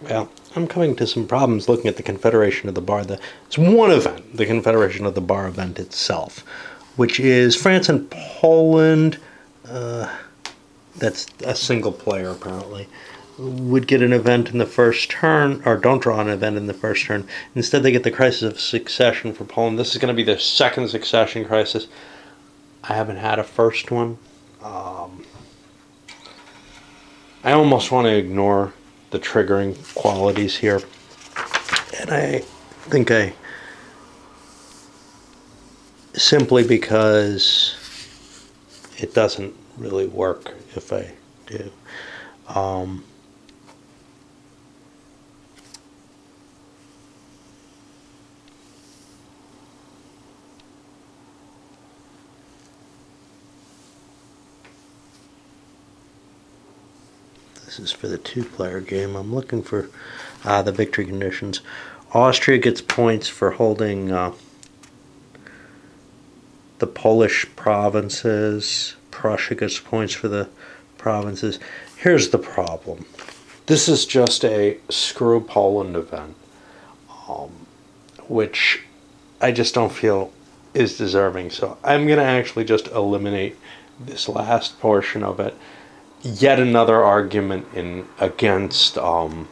Well, I'm coming to some problems looking at the Confederation of the Bar. It's one event, the Confederation of the Bar event itself, which is France and Poland. That's a single player, apparently. Would get an event in the first turn, or don't draw an event in the first turn. Instead, they get the Crisis of Succession for Poland. This is going to be their second succession crisis. I haven't had a first one. I almost want to ignore the triggering qualities here. And I think simply because it doesn't really work if I do. This is for the two-player game. I'm looking for the victory conditions. Austria gets points for holding the Polish provinces. Prussia gets points for the provinces. Here's the problem. This is just a screw Poland event, which I just don't feel is deserving. So I'm going to actually just eliminate this last portion of it. Yet another argument against trying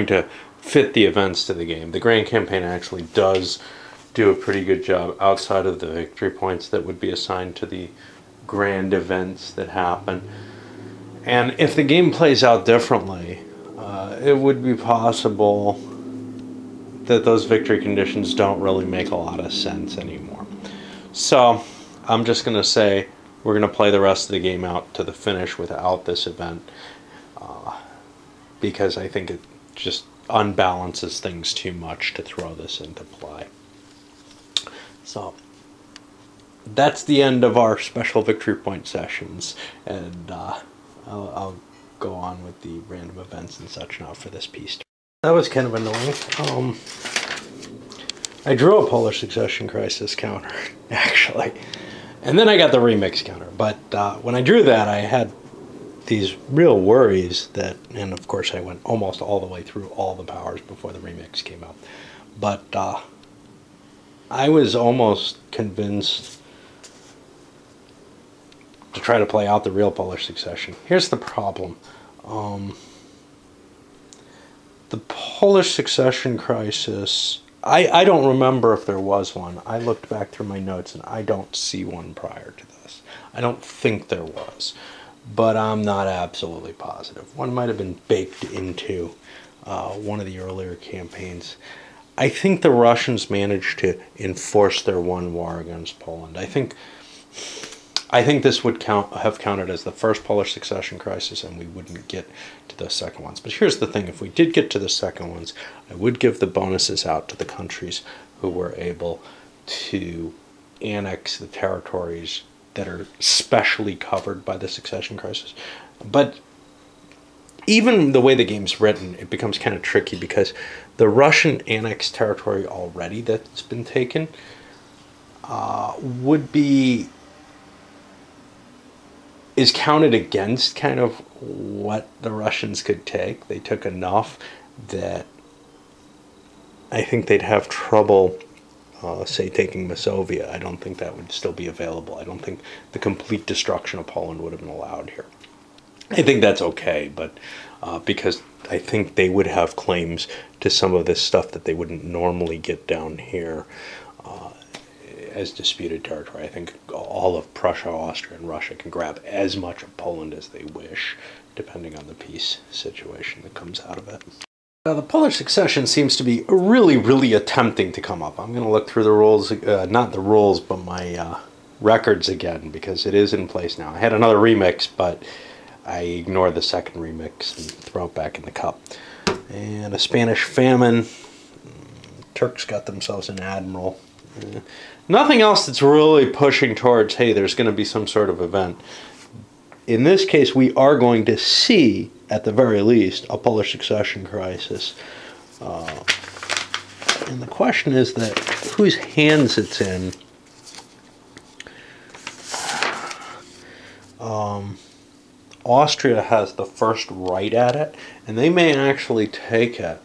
to fit the events to the game. The Grand Campaign actually does do a pretty good job outside of the victory points that would be assigned to the grand events that happen. And if the game plays out differently, it would be possible that those victory conditions don't really make a lot of sense anymore. So I'm just going to say we're going to play the rest of the game out to the finish without this event, because I think it just unbalances things too much to throw this into play. So that's the end of our special victory point sessions, and I'll go on with the random events and such now for this piece. That was kind of annoying. I drew a Polish succession crisis counter, actually. And then I got the remix counter, but when I drew that, I had these real worries that, and of course I went almost all the way through all the powers before the remix came out. But I was almost convinced to try to play out the real Polish succession. Here's the problem. The Polish succession crisis, I don't remember if there was one. I looked back through my notes and I don't see one prior to this. I don't think there was, but I'm not absolutely positive. One might have been baked into one of the earlier campaigns. I think the Russians managed to enforce their one war against Poland. I think this would have counted as the first Polish succession crisis, and we wouldn't get to the second ones. But here's the thing. If we did get to the second ones, I would give the bonuses out to the countries who were able to annex the territories that are specially covered by the succession crisis. But even the way the game's written, it becomes kind of tricky because the Russian annexed territory already that's been taken is counted against kind of what the Russians could take. They took enough that I think they'd have trouble, say, taking Masovia. I don't think that would still be available. I don't think the complete destruction of Poland would have been allowed here. I think that's okay, but because I think they would have claims to some of this stuff that they wouldn't normally get down here as disputed territory. I think all of Prussia, Austria, and Russia can grab as much of Poland as they wish, depending on the peace situation that comes out of it. The Polish succession seems to be really, really attempting to come up. I'm going to look through the rules, not the rules, but my records again, because it is in place now. I had another remix, but I ignored the second remix and throw it back in the cup. And a Spanish famine. Turks got themselves an admiral. Nothing else that's really pushing towards, hey, there's going to be some sort of event. In this case, we are going to see, at the very least, a Polish succession crisis. And the question is that whose hands it's in. Austria has the first right at it, and they may actually take it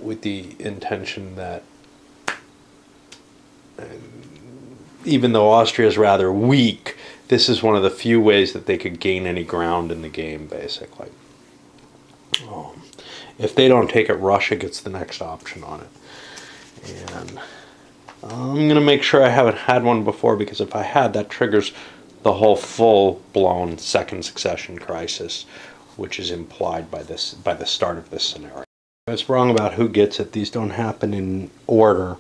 with the intention that even though Austria is rather weak, this is one of the few ways that they could gain any ground in the game, basically. If they don't take it, Russia gets the next option on it. And I'm going to make sure I haven't had one before, because if I had, that triggers the whole full-blown second succession crisis, which is implied by the start of this scenario. I was wrong about who gets it. These don't happen in order.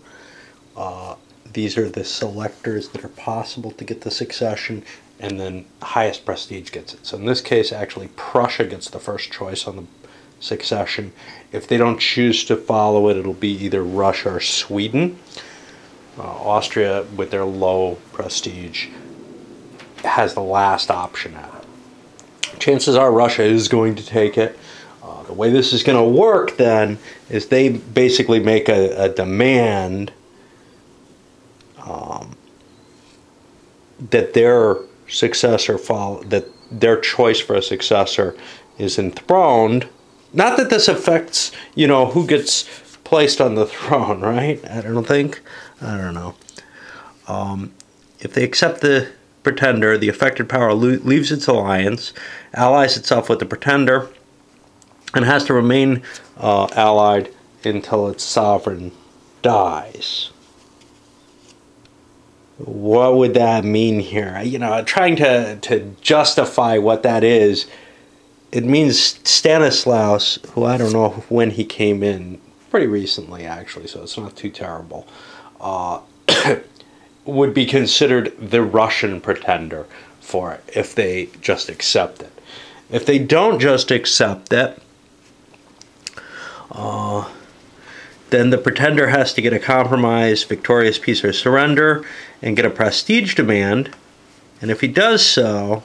These are the selectors that are possible to get the succession, and then highest prestige gets it. So in this case, actually, Prussia gets the first choice on the succession. If they don't choose to follow it, it'll be either Russia or Sweden. Austria, with their low prestige, has the last option at it. Chances are Russia is going to take it. The way this is going to work then is they basically make a demand that their successor that their choice for a successor is enthroned. Not that this affects, who gets placed on the throne, right? I don't know. If they accept the pretender, the affected power leaves its alliance, allies itself with the pretender, and has to remain allied until its sovereign dies. What would that mean here? Trying to justify what that is, it means Stanislaus, who I don't know when he came in, pretty recently actually, so it's not too terrible, would be considered the Russian pretender for it if they just accept it. If they don't just accept it, then the pretender has to get a compromise, victorious peace, or surrender, and get a prestige demand. And if he does so,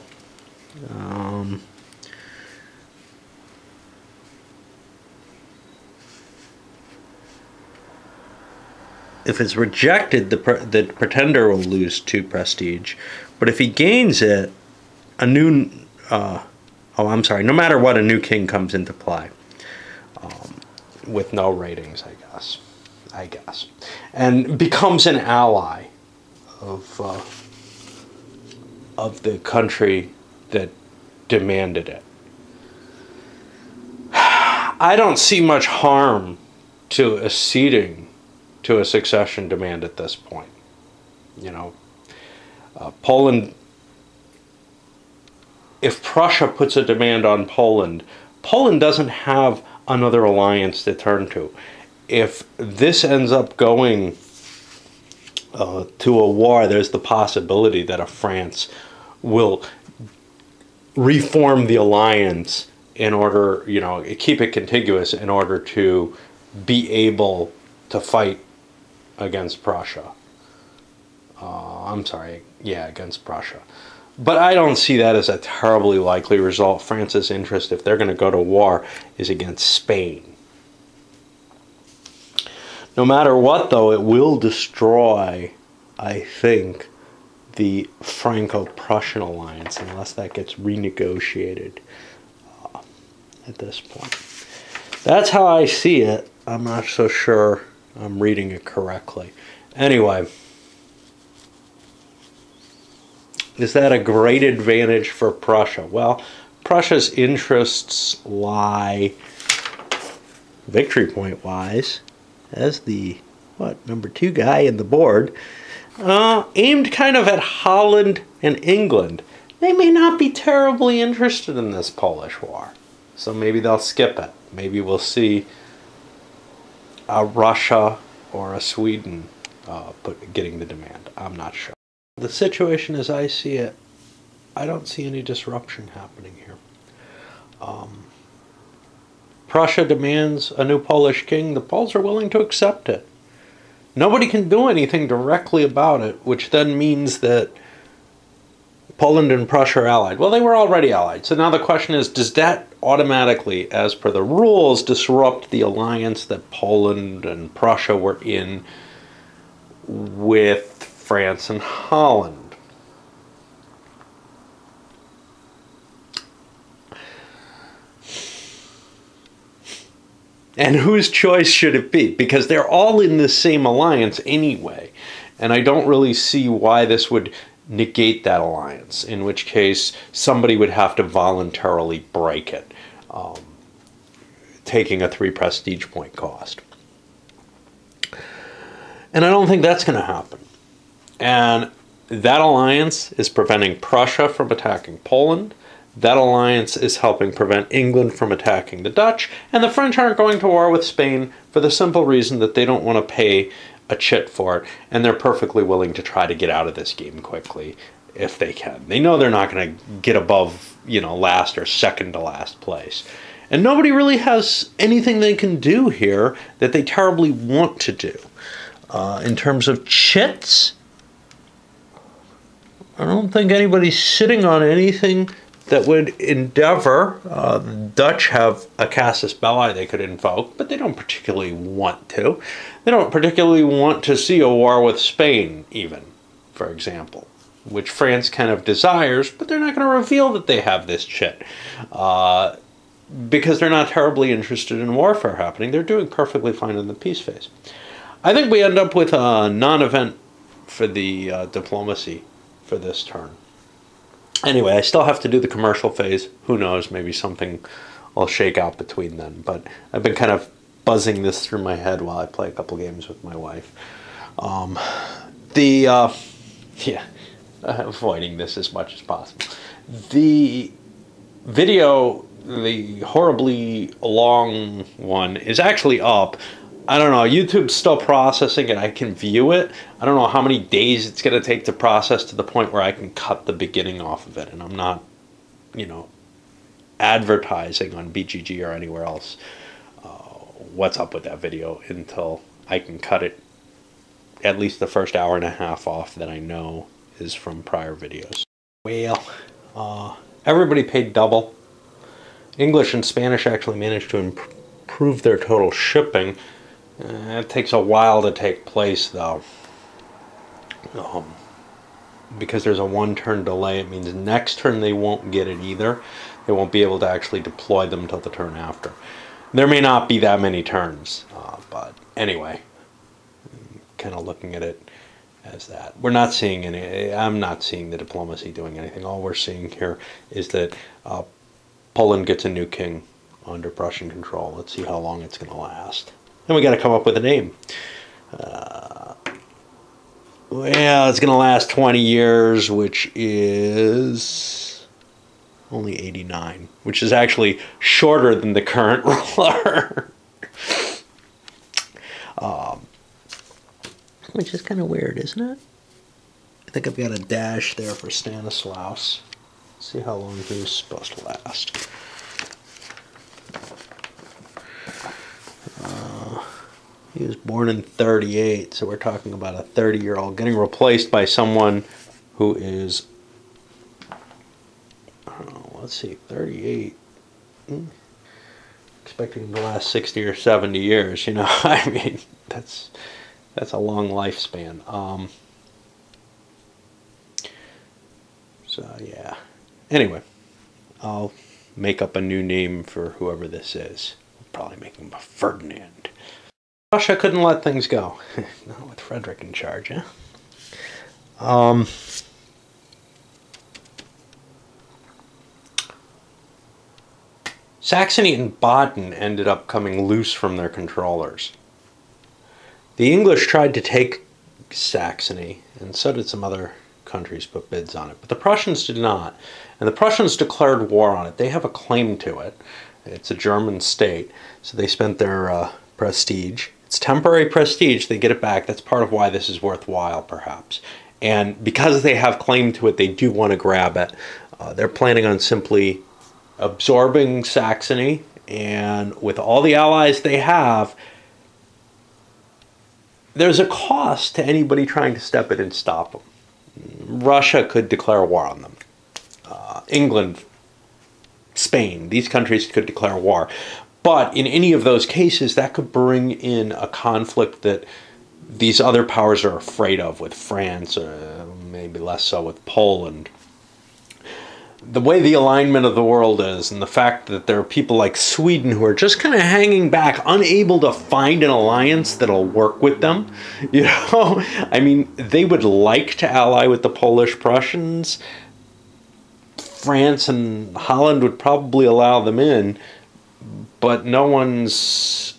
if it's rejected, the pretender will lose 2 prestige. But if he gains it, no matter what, a new king comes into play. With no ratings, I guess, and becomes an ally of the country that demanded it. I don't see much harm to acceding to a succession demand at this point. Poland, if Prussia puts a demand on Poland, Poland doesn't have another alliance to turn to. If this ends up going to a war, there's the possibility that France will reform the alliance in order, keep it contiguous in order to be able to fight against Prussia. Against Prussia. But I don't see that as a terribly likely result. France's interest, if they're going to go to war, is against Spain. No matter what, though, it will destroy, I think, the Franco-Prussian alliance, unless that gets renegotiated at this point. That's how I see it. I'm not so sure I'm reading it correctly. Anyway, is that a great advantage for Prussia? Well, Prussia's interests lie, victory point wise, as the number 2 guy in the board, aimed kind of at Holland and England. They may not be terribly interested in this Polish war, so maybe they'll skip it. Maybe we'll see a Russia or a Sweden getting the demand. I'm not sure. The situation as I see it, I don't see any disruption happening here. Prussia demands a new Polish king. The Poles are willing to accept it. Nobody can do anything directly about it, which then means that Poland and Prussia are allied. Well, they were already allied. So now the question is, does that automatically, as per the rules, disrupt the alliance that Poland and Prussia were in with France and Holland? And whose choice should it be? Because they're all in the same alliance anyway. And I don't really see why this would negate that alliance, in which case somebody would have to voluntarily break it, taking a 3 prestige point cost. And I don't think that's going to happen. And that alliance is preventing Prussia from attacking Poland. That alliance is helping prevent England from attacking the Dutch. And the French aren't going to war with Spain for the simple reason that they don't want to pay a chit for it. And they're perfectly willing to try to get out of this game quickly if they can. They know they're not going to get above, last or second to last place. And nobody really has anything they can do here that they terribly want to do. In terms of chits, I don't think anybody's sitting on anything that would endeavor. The Dutch have a casus belli they could invoke, but they don't particularly want to. They don't particularly want to see a war with Spain, even, for example, which France kind of desires, but they're not going to reveal that they have this chit. Because they're not terribly interested in warfare happening. They're doing perfectly fine in the peace phase. I think we end up with a non-event for the diplomacy for this turn. Anyway, I still have to do the commercial phase. Who knows, maybe something will shake out between then. But I've been kind of buzzing this through my head while I play a couple games with my wife. Avoiding this as much as possible. The video, the horribly long one, is actually up. I don't know, YouTube's still processing it. I can view it. I don't know how many days it's going to take to process to the point where I can cut the beginning off of it. And I'm not, advertising on BGG or anywhere else what's up with that video until I can cut it, at least the first hour and a half off that I know is from prior videos. Well, everybody paid double. English and Spanish actually managed to improve their total shipping. It takes a while to take place, though. Because there's a 1-turn delay, it means next turn they won't get it either. They won't be able to actually deploy them until the turn after. There may not be that many turns, but anyway, kind of looking at it as that. We're not seeing any, I'm not seeing the diplomacy doing anything. All we're seeing here is that Poland gets a new king under Prussian control. Let's see how long it's going to last. Then we got to come up with a name. Well, it's going to last 20 years, which is only 89, which is actually shorter than the current ruler. Which is kind of weird, isn't it? I think I've got a dash there for Stanislaus. Let's see how long he was supposed to last. He was born in 38, so we're talking about a 30-year-old getting replaced by someone who is, let's see, 38. Expecting him to last 60 or 70 years, I mean, that's a long lifespan. So, yeah. Anyway, I'll make up a new name for whoever this is. I'll probably make him a Ferdinand. Russia couldn't let things go. Not with Frederick in charge, huh? Saxony and Baden ended up coming loose from their controllers. The English tried to take Saxony, and so did some other countries put bids on it, but the Prussians did not. And the Prussians declared war on it. They have a claim to it. It's a German state, so they spent their prestige. It's temporary prestige. They get it back. That's part of why this is worthwhile, perhaps. And because they have claim to it, they do want to grab it. They're planning on simply absorbing Saxony, and with all the allies they have, there's a cost to anybody trying to step in and stop them. Russia could declare war on them. England, Spain, these countries could declare war. But in any of those cases, that could bring in a conflict that these other powers are afraid of, with France, maybe less so with Poland. the way the alignment of the world is, and the fact that there are people like Sweden who are just kind of hanging back, unable to find an alliance that'll work with them. You know, I mean, they would like to ally with the Polish Prussians. France and Holland would probably allow them in, but no one's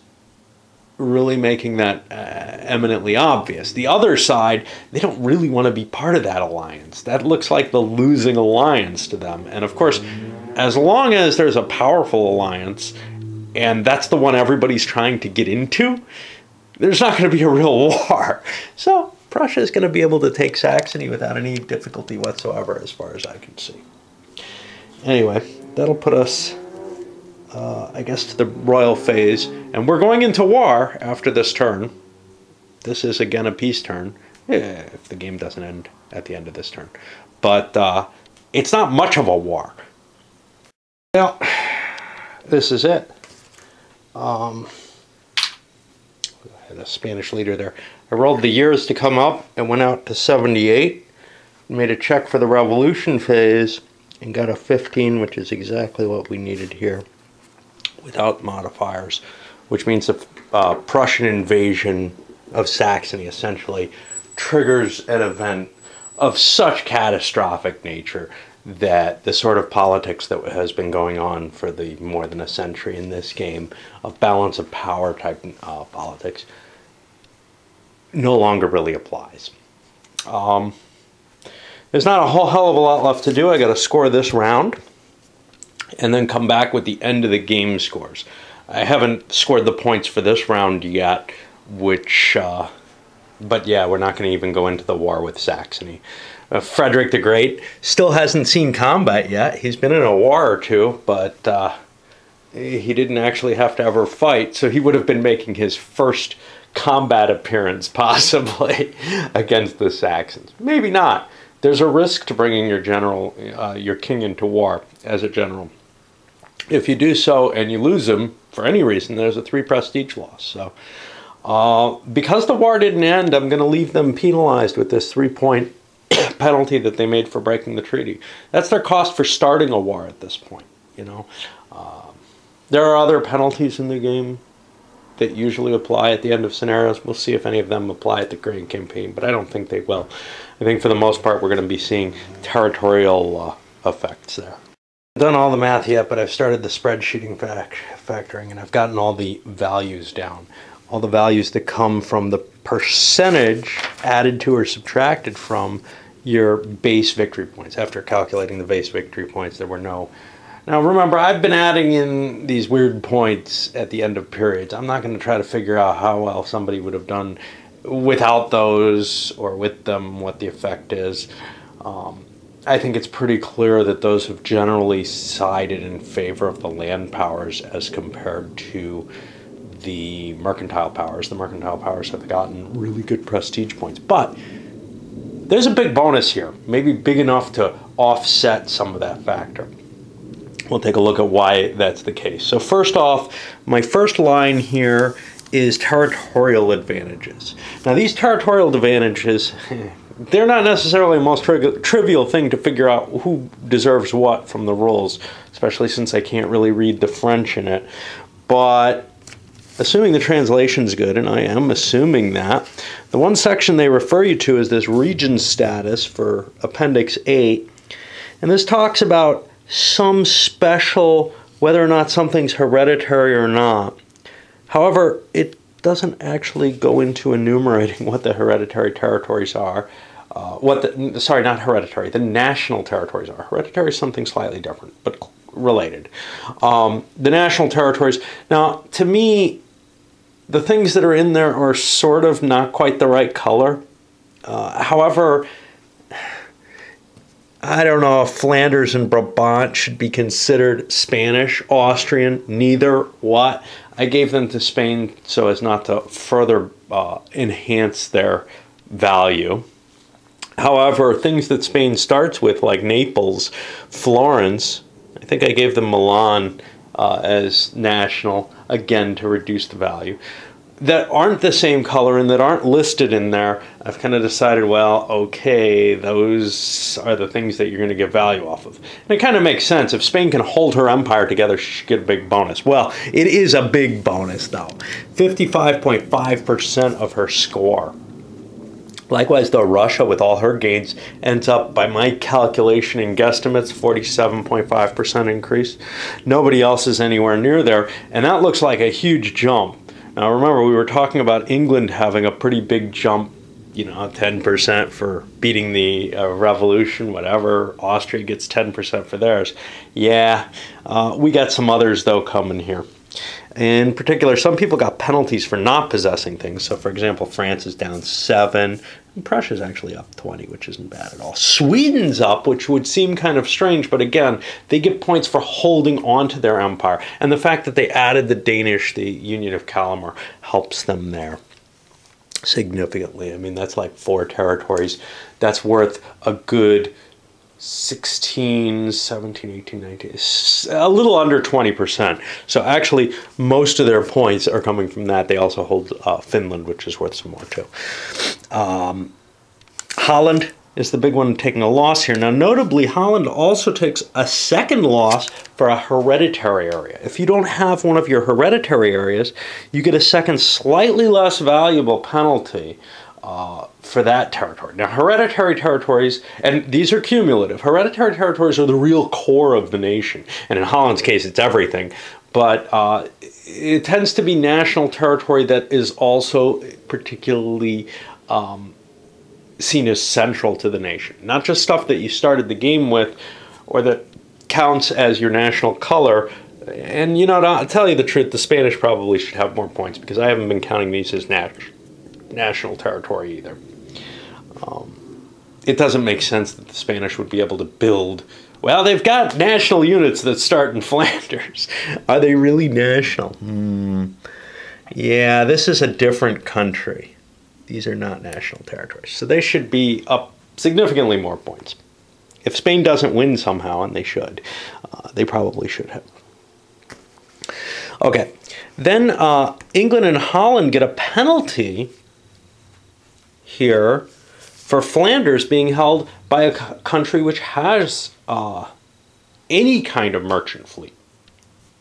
really making that eminently obvious. The other side, they don't really want to be part of that alliance. That looks like the losing alliance to them. And of course, as long as there's a powerful alliance, and that's the one everybody's trying to get into, there's not going to be a real war. So Prussia is going to be able to take Saxony without any difficulty whatsoever, as far as I can see. Anyway, that'll put us, I guess, to the royal phase. And we're going into war after this turn. This is, again, a peace turn, if the game doesn't end at the end of this turn. But it's not much of a war. Well, this is it. I had a Spanish leader there. I rolled the years to come up and went out to 78. Made a check for the revolution phase and got a 15, which is exactly what we needed here, without modifiers, which means the Prussian invasion of Saxony essentially triggers an event of such catastrophic nature that the sort of politics that has been going on for the more than a century in this game of balance of power type politics no longer really applies. There's not a whole hell of a lot left to do. I got to score this round and then come back with the end of the game scores. I haven't scored the points for this round yet, which, but yeah, we're not going to even go into the war with Saxony. Frederick the Great still hasn't seen combat yet. He's been in a war or two, but he didn't actually have to ever fight, so he would have been making his first combat appearance, possibly, against the Saxons. Maybe not. There's a risk to bringing your general, your king into war as a general. If you do so and you lose him for any reason, there's a 3 prestige loss. So, because the war didn't end, I'm going to leave them penalized with this 3-point penalty that they made for breaking the treaty. That's their cost for starting a war at this point. You know, there are other penalties in the game that usually apply at the end of scenarios. We'll see if any of them apply at the Grand Campaign, but I don't think they will. I think for the most part we're going to be seeing territorial effects there. I've done all the math yet, but I've started the spreadsheeting factoring, and I've gotten all the values down. All the values that come from the percentage added to or subtracted from your base victory points. After calculating the base victory points, there were no... Now remember, I've been adding in these weird points at the end of periods. I'm not going to try to figure out how well somebody would have done without those or with them, what the effect is. I think it's pretty clear that those have generally sided in favor of the land powers as compared to the mercantile powers. The mercantile powers have gotten really good prestige points. But there's a big bonus here, maybe big enough to offset some of that factor. We'll take a look at why that's the case. So first off, my first line here is territorial advantages. Now these territorial advantages, they're not necessarily the most trivial thing to figure out who deserves what from the rules, especially since I can't really read the French in it. But assuming the translation's good, and I am assuming that, the one section they refer you to is this region status for Appendix 8. And this talks about some special, whether or not something's hereditary or not. However, it doesn't actually go into enumerating what the hereditary territories are. Not hereditary, the national territories are. Hereditary is something slightly different, but related. The national territories. Now, to me, the things that are in there are sort of not quite the right color. However, I don't know if Flanders and Brabant should be considered Spanish, Austrian, neither, what. I gave them to Spain so as not to further enhance their value. However, things that Spain starts with, like Naples, Florence, I think I gave them Milan as national, again, to reduce the value. that aren't the same color and that aren't listed in there, I've kind of decided, well, okay, those are the things that you're going to get value off of. And it kind of makes sense. If Spain can hold her empire together, she should get a big bonus. Well, it is a big bonus, though. 55.5% of her score. Likewise, though, Russia, with all her gains, ends up, by my calculation and guesstimates, 47.5% increase. Nobody else is anywhere near there, and that looks like a huge jump. Now, remember, we were talking about England having a pretty big jump, you know, 10% for beating the revolution, whatever. Austria gets 10% for theirs. Yeah, we got some others, though, coming here. In particular, some people got penalties for not possessing things. So, for example, France is down 7, and Prussia's actually up 20, which isn't bad at all. Sweden's up, which would seem kind of strange, but again, they get points for holding on to their empire. And the fact that they added the Danish, the Union of Kalmar, helps them there significantly. I mean, that's like 4 territories. That's worth a good 16, 17, 18, 19, a little under 20%. So actually, most of their points are coming from that. They also hold Finland, which is worth some more too. Holland is the big one taking a loss here. Now, notably, Holland also takes a second loss for a hereditary area. If you don't have one of your hereditary areas, you get a second, slightly less valuable penalty for that territory. Now, hereditary territories, and these are cumulative, hereditary territories are the real core of the nation. And in Holland's case, it's everything. But it tends to be national territory that is also particularly seen as central to the nation. Not just stuff that you started the game with or that counts as your national color. And, you know, to tell you the truth, the Spanish probably should have more points because I haven't been counting these as national territory either. It doesn't make sense that the Spanish would be able to build. Well, they've got national units that start in Flanders. Are they really national? Yeah, this is a different country. These are not national territories. So they should be up significantly more points. If Spain doesn't win somehow, and they should, they probably should have. Okay, then England and Holland get a penalty here for Flanders being held by a country which has any kind of merchant fleet.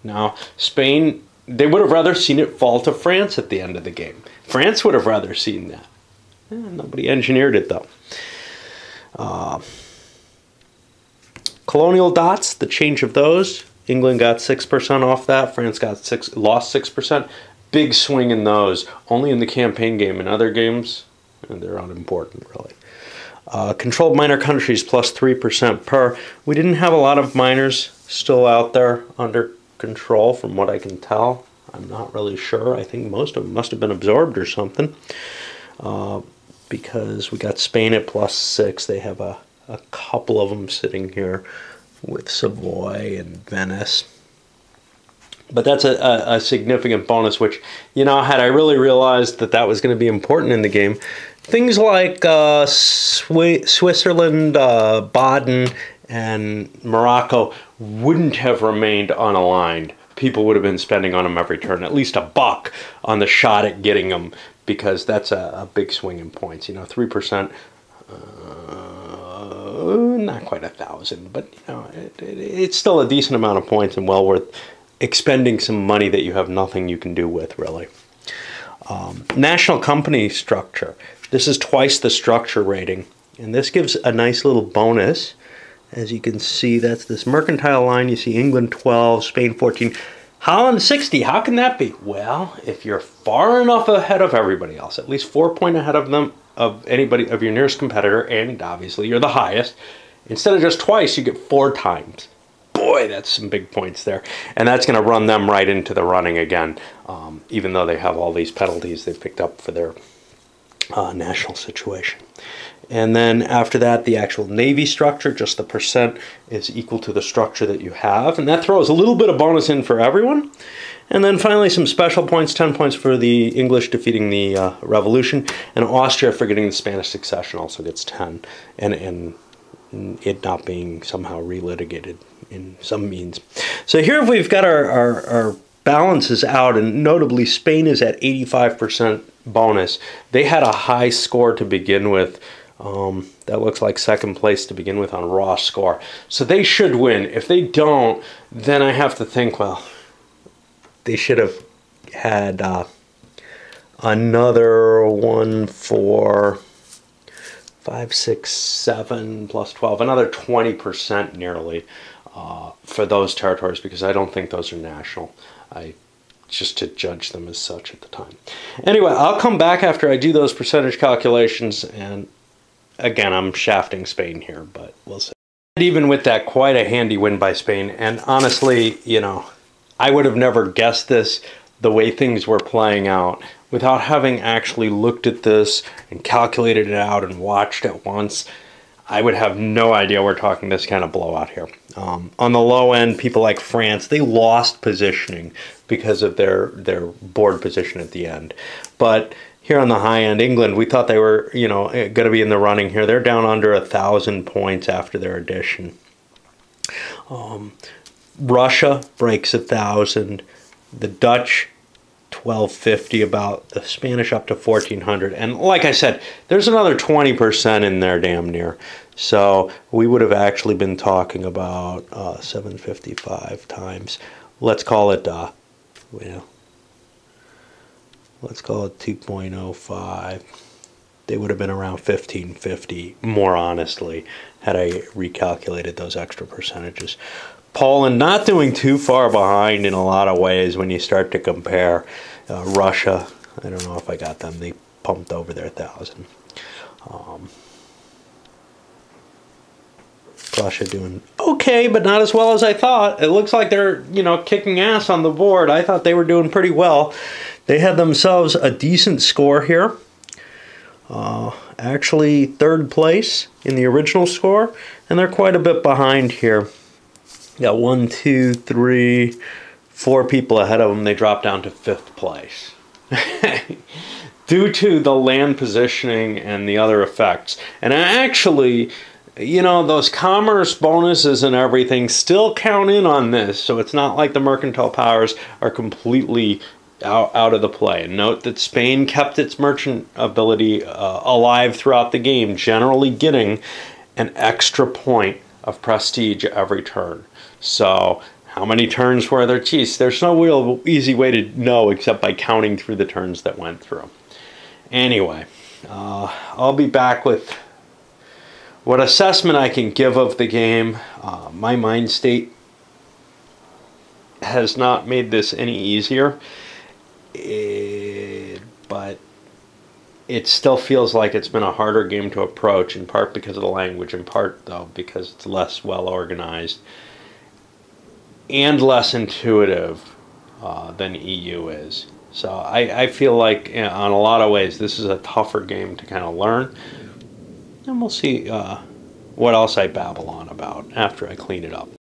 Now, Spain, they would have rather seen it fall to France at the end of the game. France would have rather seen that. Nobody engineered it, though. Colonial dots, the change of those. England got 6% off that. France got lost 6%. Big swing in those. Only in the campaign game. In other games, they're unimportant, really. Controlled minor countries plus 3% per. We didn't have a lot of minors still out there under control, from what I can tell. I'm not really sure. I think most of them must have been absorbed or something. Because we got Spain at plus 6. They have a couple of them sitting here with Savoy and Venice. But that's a significant bonus, which, you know, had I really realized that that was going to be important in the game, things like Switzerland, Baden, and Morocco wouldn't have remained unaligned. People would have been spending on them every turn, at least $1 on the shot at getting them, because that's a big swing in points. You know, 3%, not quite 1,000, but, you know, it's still a decent amount of points and well worth expending some money that you have nothing you can do with, really. National company structure. This is twice the structure rating, and this gives a nice little bonus. As you can see, that's this mercantile line. You see England 12, Spain 14, Holland 60. How can that be? Well, if you're far enough ahead of everybody else, at least 4 points ahead of them, of anybody, of your nearest competitor, and obviously you're the highest, instead of just twice, you get 4 times. Boy, that's some big points there. And that's going to run them right into the running again, even though they have all these penalties they've picked up for their national situation. And then after that, the actual Navy structure, just the percent, is equal to the structure that you have. And that throws a little bit of bonus in for everyone. And then finally, some special points, 10 points for the English defeating the revolution. And Austria for getting the Spanish succession also gets 10. And it not being somehow relitigated in some means. So here we've got our balances out, and notably Spain is at 85% bonus. They had a high score to begin with. That looks like second place to begin with on raw score. So they should win. If they don't, then I have to think, well, they should have had another one for 5, 6, 7 plus 12, another 20% nearly for those territories, because I don't think those are national. Just to judge them as such at the time. Anyway, I'll come back after I do those percentage calculations, and again, I'm shafting Spain here, but we'll see. And even with that, quite a handy win by Spain, and honestly, you know, I would have never guessed this the way things were playing out without having actually looked at this and calculated it out and watched it once. I would have no idea we're talking this kind of blowout here. On the low end, people like France, they lost positioning because of their board position at the end. But here on the high end, England, we thought they were, you know, going to be in the running here. They're down under 1,000 points after their addition. Russia breaks 1,000. The Dutch 1,250 about, the Spanish up to 1,400, and like I said, there's another 20% in there damn near. So we would have actually been talking about 755 times. Let's call it let's call it 2.05. They would have been around 1,550 more honestly had I recalculated those extra percentages. Poland not doing too far behind in a lot of ways when you start to compare. Russia, I don't know if I got them. They pumped over their 1,000. Russia doing okay, but not as well as I thought. It looks like they're, you know, kicking ass on the board. I thought they were doing pretty well. They had themselves a decent score here. Actually, third place in the original score, and they're quite a bit behind here. Got 1, 2, 3, 4 people ahead of them. They dropped down to 5th place due to the land positioning and the other effects. And actually, you know, those commerce bonuses and everything still count in on this. So it's not like the mercantile powers are completely out of the play. And note that Spain kept its merchant ability alive throughout the game, generally getting an extra point of prestige every turn. So how many turns were there? Geez, there's no real easy way to know except by counting through the turns that went through. Anyway, I'll be back with what assessment I can give of the game. My mind state has not made this any easier, but it still feels like it's been a harder game to approach, in part because of the language, in part, though, because it's less well organized and less intuitive than EU is. So I feel like, in a lot of ways, this is a tougher game to kind of learn. And we'll see what else I babble on about after I clean it up.